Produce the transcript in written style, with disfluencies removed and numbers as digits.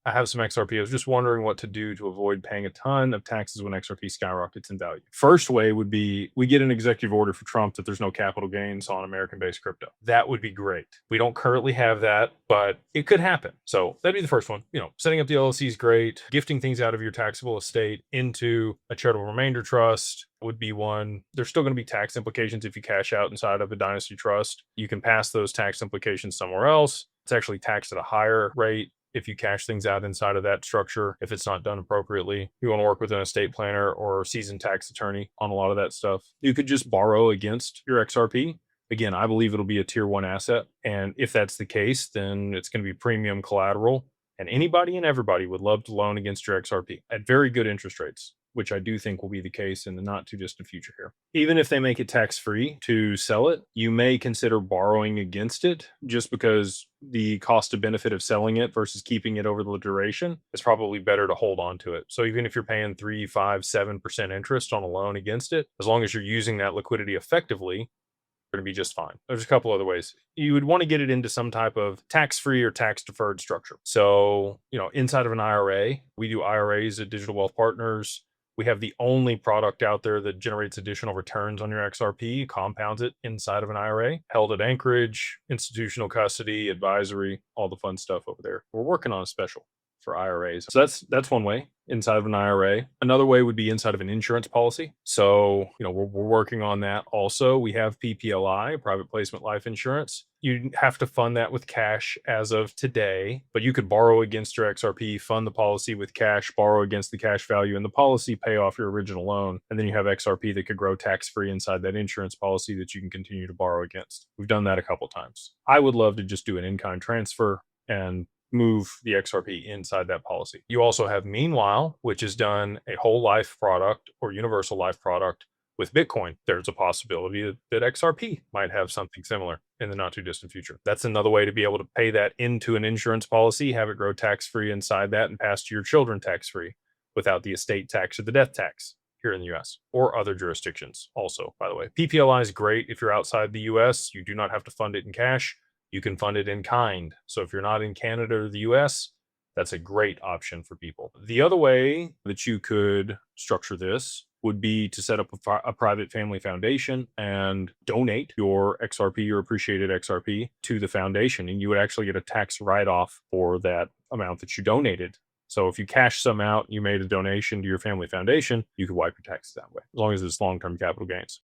I have some XRP. I was just wondering what to do to avoid paying a ton of taxes when XRP skyrockets in value. First way would be we get an executive order for Trump that there's no capital gains on American based crypto. That would be great. We don't currently have that, but it could happen. So that'd be the first one. Setting up the LLC is great. Gifting things out of your taxable estate into a charitable remainder trust would be one. There's still going to be tax implications if you cash out inside of a dynasty trust. You can pass those tax implications somewhere else. It's actually taxed at a higher rate if you cash things out inside of that structure, if it's not done appropriately. You want to work with an estate planner or seasoned tax attorney on a lot of that stuff. You could just borrow against your XRP. Again, I believe it'll be a tier one asset. And if that's the case, then it's going to be premium collateral. And anybody and everybody would love to loan against your XRP at very good interest rates, which I do think will be the case in the not too distant future here. Even if they make it tax free to sell it, you may consider borrowing against it just because the cost to benefit of selling it versus keeping it over the duration is probably better to hold on to it. So even if you're paying 3, 5, 7% interest on a loan against it, as long as you're using that liquidity effectively, going to be just fine. There's a couple other ways. You would want to get it into some type of tax-free or tax-deferred structure. So, inside of an IRA, we do IRAs at Digital Wealth Partners. We have the only product out there that generates additional returns on your XRP, compounds it inside of an IRA, held at Anchorage, institutional custody, advisory, all the fun stuff over there. We're working on a special for IRAs. So that's one way inside of an IRA. Another way would be inside of an insurance policy. So, we're working on that also. We have PPLI, private placement life insurance. You have to fund that with cash as of today, but you could borrow against your XRP, fund the policy with cash, borrow against the cash value in the policy, pay off your original loan, and then you have XRP that could grow tax-free inside that insurance policy that you can continue to borrow against. We've done that a couple times. I would love to just do an in-kind transfer and move the XRP inside that policy. You also have Meanwhile, which has done a whole life product or universal life product with Bitcoin. There's a possibility that XRP might have something similar in the not too distant future. That's another way to be able to pay that into an insurance policy, have it grow tax-free inside that and pass to your children tax-free without the estate tax or the death tax here in the US or other jurisdictions also, by the way. PPLI is great if you're outside the US. You do not have to fund it in cash. You can fund it in kind. So if you're not in Canada or the US, that's a great option for people. The other way that you could structure this would be to set up a private family foundation and donate your XRP, your appreciated XRP, to the foundation. And you would actually get a tax write-off for that amount that you donated. So if you cash some out, you made a donation to your family foundation, you could wipe your taxes that way, as long as it's long-term capital gains.